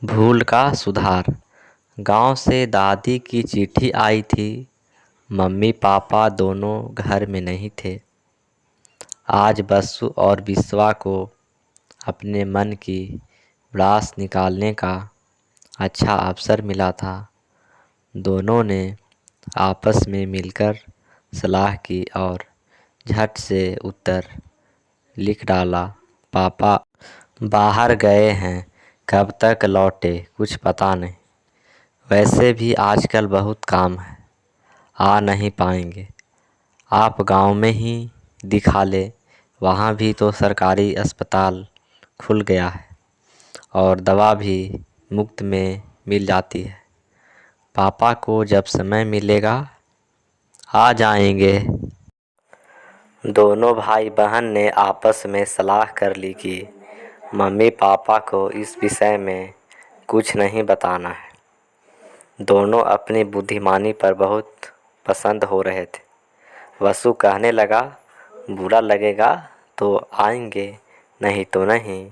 भूल का सुधार। गांव से दादी की चिट्ठी आई थी। मम्मी पापा दोनों घर में नहीं थे। आज बसु और बिस्वा को अपने मन की भड़ास निकालने का अच्छा अवसर मिला था। दोनों ने आपस में मिलकर सलाह की और झट से उत्तर लिख डाला। पापा बाहर गए हैं, कब तक लौटे कुछ पता नहीं। वैसे भी आजकल बहुत काम है, आ नहीं पाएंगे। आप गांव में ही दिखा ले, वहाँ भी तो सरकारी अस्पताल खुल गया है और दवा भी मुफ्त में मिल जाती है। पापा को जब समय मिलेगा आ जाएंगे। दोनों भाई बहन ने आपस में सलाह कर ली कि मम्मी पापा को इस विषय में कुछ नहीं बताना है। दोनों अपनी बुद्धिमानी पर बहुत पसंद हो रहे थे। वसु कहने लगा, बुरा लगेगा तो आएंगे, नहीं तो नहीं।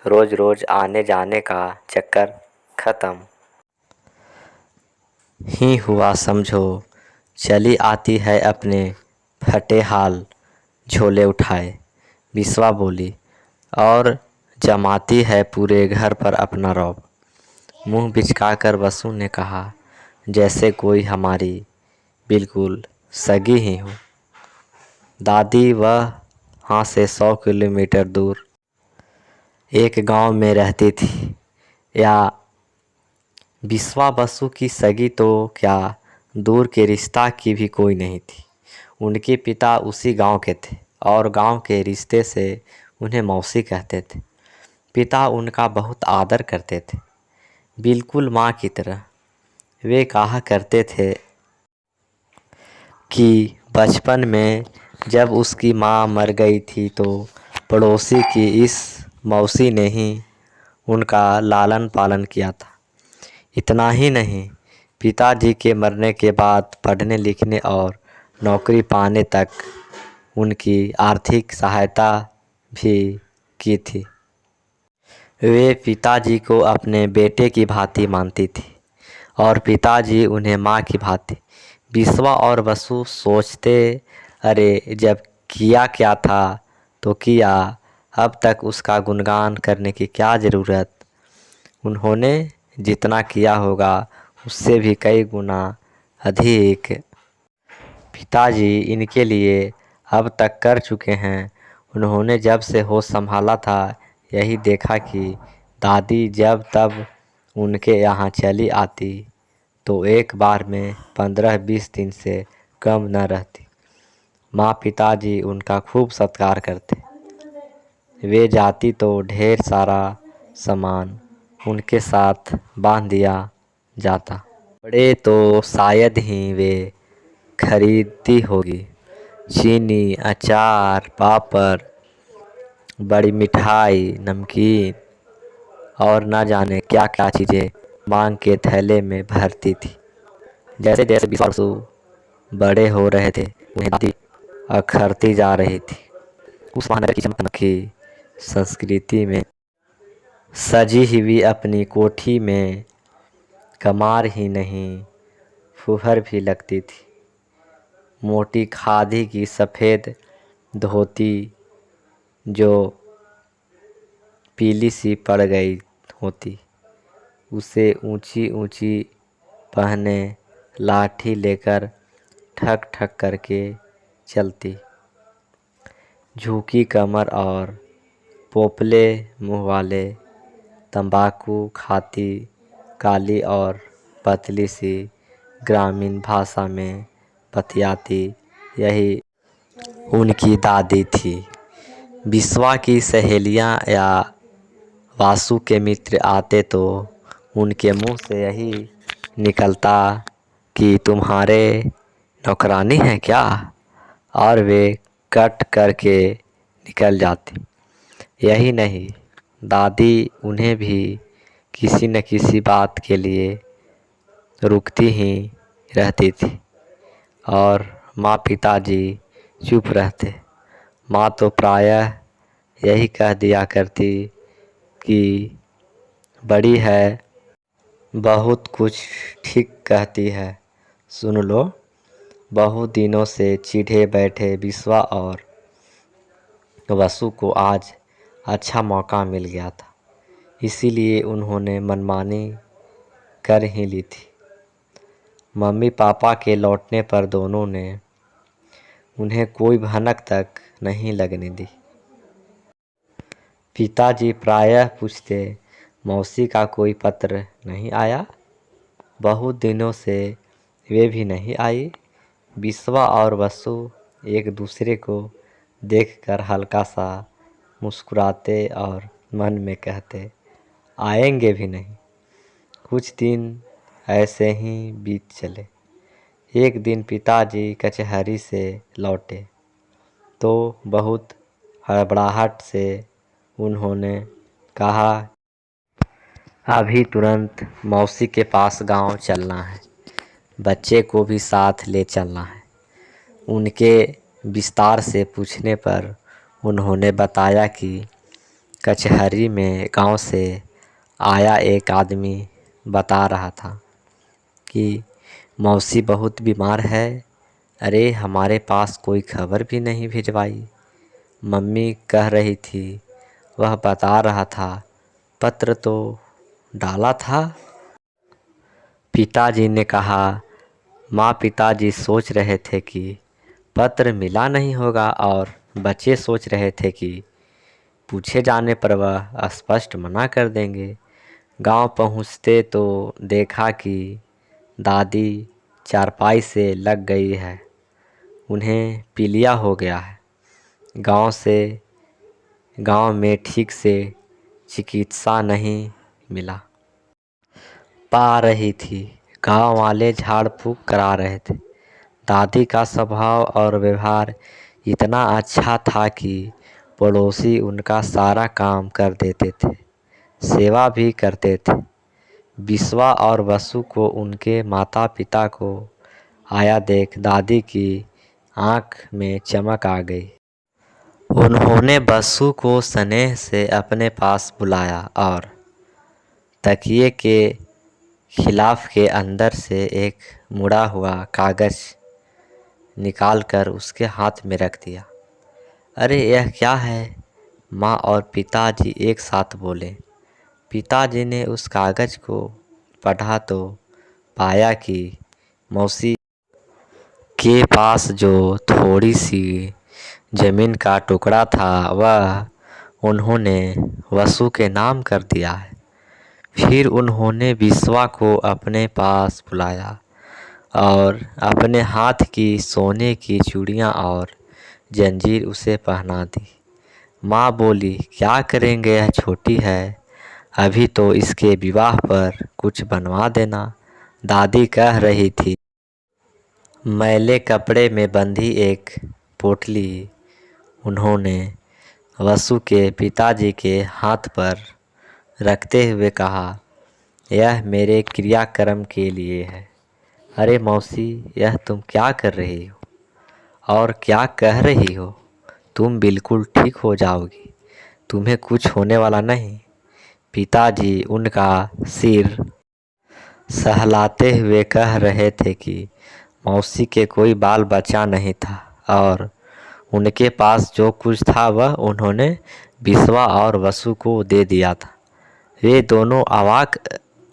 रोज रोज आने जाने का चक्कर खत्म ही हुआ समझो। चली आती है अपने फटे हाल झोले उठाए, बिस्वा बोली, और जमाती है पूरे घर पर अपना रौब। मुंह बिचकाकर वसु ने कहा, जैसे कोई हमारी बिल्कुल सगी ही हो। दादी वहाँ से 100 किलोमीटर दूर एक गांव में रहती थी। या बिस्वा बसु की सगी तो क्या, दूर के रिश्ता की भी कोई नहीं थी। उनके पिता उसी गांव के थे और गांव के रिश्ते से उन्हें मौसी कहते थे। पिता उनका बहुत आदर करते थे, बिल्कुल माँ की तरह। वे कहा करते थे कि बचपन में जब उसकी माँ मर गई थी तो पड़ोसी की इस मौसी ने ही उनका लालन पालन किया था। इतना ही नहीं, पिताजी के मरने के बाद पढ़ने लिखने और नौकरी पाने तक उनकी आर्थिक सहायता भी की थी। वे पिताजी को अपने बेटे की भांति मानती थी और पिताजी उन्हें माँ की भांति। बिस्वा और वसु सोचते, अरे जब किया क्या था तो किया, अब तक उसका गुणगान करने की क्या ज़रूरत। उन्होंने जितना किया होगा उससे भी कई गुना अधिक पिताजी इनके लिए अब तक कर चुके हैं। उन्होंने जब से होश संभाला था यही देखा कि दादी जब तब उनके यहाँ चली आती तो एक बार में 15-20 दिन से कम न रहती। माँ पिताजी उनका खूब सत्कार करते। वे जाती तो ढेर सारा सामान उनके साथ बांध दिया जाता। बड़े तो शायद ही वे खरीदती होगी। चीनी, अचार, पापड़, बड़ी मिठाई, नमकीन और न जाने क्या क्या चीज़ें मांग के थैले में भरती थी। जैसे जैसे बिस्वा बड़े हो रहे थे उन्हें दादी अखरती जा रही थी। उस महानगर की चमकती संस्कृति में सजी हुई अपनी कोठी में कमार ही नहीं फुहर भी लगती थी। मोटी खादी की सफ़ेद धोती जो पीली सी पड़ गई होती, उसे ऊंची ऊंची पहने लाठी लेकर ठक ठक करके चलती। झुकी कमर और पोपले मुँह वाले, तंबाकू खाती, काली और पतली सी ग्रामीण भाषा में बतियाती, यही उनकी दादी थी। बिस्वा की सहेलियां या वासु के मित्र आते तो उनके मुंह से यही निकलता कि तुम्हारे नौकरानी है क्या, और वे कट करके निकल जाती। यही नहीं, दादी उन्हें भी किसी न किसी बात के लिए रुकती ही रहती थी और माँ पिताजी चुप रहते। माँ तो प्रायः यही कह दिया करती कि बड़ी है बहुत कुछ ठीक कहती है, सुन लो। बहुत दिनों से चिढ़े बैठे बिस्वा और वसु को आज अच्छा मौका मिल गया था, इसीलिए उन्होंने मनमानी कर ही ली थी। मम्मी पापा के लौटने पर दोनों ने उन्हें कोई भनक तक नहीं लगने दी। पिताजी प्रायः पूछते, मौसी का कोई पत्र नहीं आया? बहुत दिनों से वे भी नहीं आई। बिस्वा और वसु एक दूसरे को देखकर हल्का सा मुस्कुराते और मन में कहते, आएंगे भी नहीं। कुछ दिन ऐसे ही बीत चले। एक दिन पिताजी कचहरी से लौटे तो बहुत हड़बड़ाहट से उन्होंने कहा, अभी तुरंत मौसी के पास गांव चलना है, बच्चे को भी साथ ले चलना है। उनके विस्तार से पूछने पर उन्होंने बताया कि कचहरी में गांव से आया एक आदमी बता रहा था कि मौसी बहुत बीमार है। अरे हमारे पास कोई खबर भी नहीं भिजवाई। मम्मी कह रही थी, वह बता रहा था पत्र तो डाला था। पिताजी ने कहा, माँ पिताजी सोच रहे थे कि पत्र मिला नहीं होगा और बच्चे सोच रहे थे कि पूछे जाने पर वह स्पष्ट मना कर देंगे। गांव पहुँचते तो देखा कि दादी चारपाई से लग गई है, उन्हें पीलिया हो गया है। गांव में ठीक से चिकित्सा नहीं मिला पा रही थी। गांव वाले झाड़ फूंक करा रहे थे। दादी का स्वभाव और व्यवहार इतना अच्छा था कि पड़ोसी उनका सारा काम कर देते थे, सेवा भी करते थे। बिस्वा और वसु को उनके माता पिता को आया देख दादी की आंख में चमक आ गई। उन्होंने बसु को स्नेह से अपने पास बुलाया और तकिए के खिलाफ के अंदर से एक मुड़ा हुआ कागज निकालकर उसके हाथ में रख दिया। अरे यह क्या है? माँ और पिताजी एक साथ बोले। पिताजी ने उस कागज को पढ़ा तो पाया कि मौसी के पास जो थोड़ी सी जमीन का टुकड़ा था वह उन्होंने वसु के नाम कर दिया है। फिर उन्होंने बिस्वा को अपने पास बुलाया और अपने हाथ की सोने की चूड़ियाँ और जंजीर उसे पहना दी। माँ बोली, क्या करेंगे, यह छोटी है, अभी तो इसके विवाह पर कुछ बनवा देना। दादी कह रही थी। मैले कपड़े में बंधी एक पोटली उन्होंने वसु के पिताजी के हाथ पर रखते हुए कहा, यह मेरे क्रियाक्रम के लिए है। अरे मौसी, यह तुम क्या कर रही हो और क्या कह रही हो? तुम बिल्कुल ठीक हो जाओगी, तुम्हें कुछ होने वाला नहीं। पिताजी उनका सिर सहलाते हुए कह रहे थे कि मौसी के कोई बाल बच्चा नहीं था और उनके पास जो कुछ था वह उन्होंने बिस्वा और वसु को दे दिया था। वे दोनों अवाक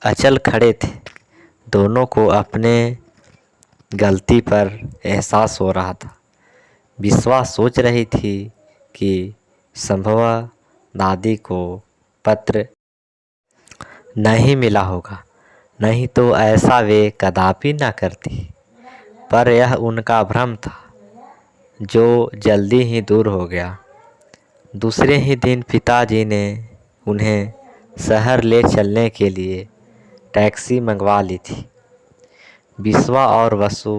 अचल खड़े थे। दोनों को अपने गलती पर एहसास हो रहा था। बिस्वा सोच रही थी कि संभवतः दादी को पत्र नहीं मिला होगा, नहीं तो ऐसा वे कदापि न करती। पर यह उनका भ्रम था जो जल्दी ही दूर हो गया। दूसरे ही दिन पिताजी ने उन्हें शहर ले चलने के लिए टैक्सी मंगवा ली थी। बिस्वा और वसु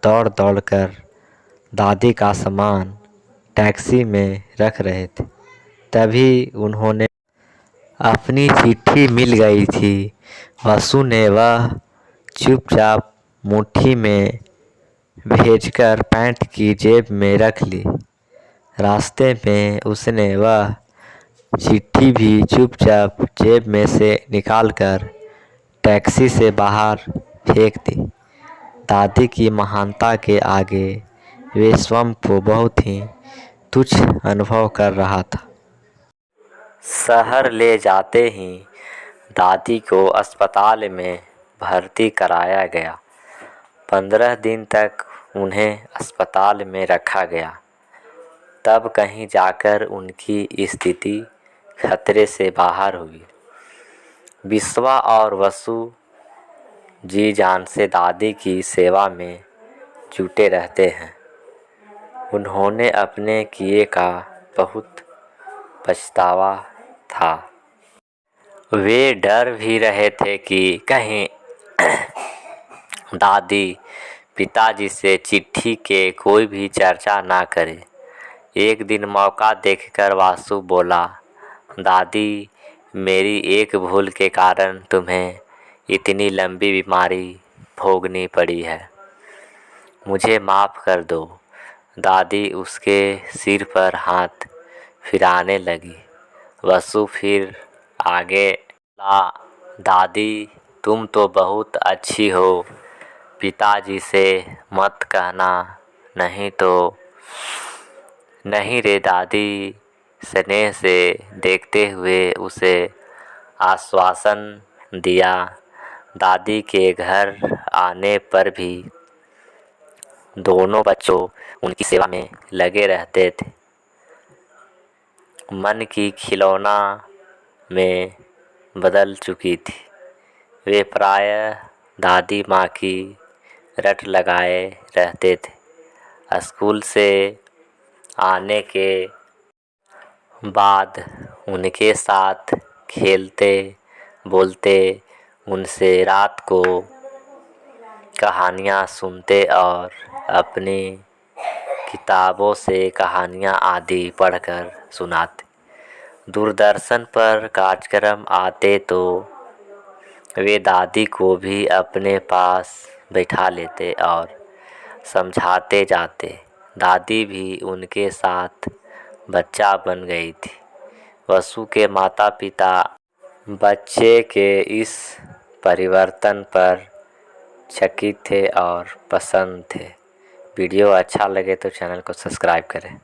दौड़ दौड़ कर दादी का सामान टैक्सी में रख रहे थे। तभी उन्होंने अपनी चिट्ठी मिल गई थी। वसु ने वह चुपचाप मुट्ठी में भेजकर पैंट की जेब में रख ली। रास्ते में उसने वह चिट्ठी भी चुपचाप जेब में से निकालकर टैक्सी से बाहर फेंक दी। दादी की महानता के आगे वे स्वयं को बहुत ही तुच्छ अनुभव कर रहा था। शहर ले जाते ही दादी को अस्पताल में भर्ती कराया गया। 15 दिन तक उन्हें अस्पताल में रखा गया। तब कहीं जाकर उनकी स्थिति खतरे से बाहर हुई। विश्वा और वसु जी जान से दादी की सेवा में जुटे रहते हैं। उन्होंने अपने किए का बहुत पछतावा था। वे डर भी रहे थे कि कहीं दादी पिताजी से चिट्ठी के कोई भी चर्चा ना करे। एक दिन मौका देखकर वासु बोला, दादी, मेरी एक भूल के कारण तुम्हें इतनी लंबी बीमारी भोगनी पड़ी है। मुझे माफ़ कर दो। दादी उसके सिर पर हाथ फिराने लगी। वसु फिर आगे ला, दादी, तुम तो बहुत अच्छी हो। पिताजी से मत कहना, नहीं तो। नहीं रे दादी, स्नेह से देखते हुए उसे आश्वासन दिया। दादी के घर आने पर भी दोनों बच्चों उनकी सेवा में लगे रहते थे। मन की खिलौना में बदल चुकी थी। वे प्रायः दादी माँ की रट लगाए रहते थे। स्कूल से आने के बाद उनके साथ खेलते बोलते, उनसे रात को कहानियाँ सुनते और अपनी किताबों से कहानियाँ आदि पढ़कर सुनाते। दूरदर्शन पर कार्यक्रम आते तो वे दादी को भी अपने पास बैठा लेते और समझाते जाते। दादी भी उनके साथ बच्चा बन गई थी। वसु के माता पिता बच्चे के इस परिवर्तन पर चकित थे और प्रसन्न थे। वीडियो अच्छा लगे तो चैनल को सब्सक्राइब करें।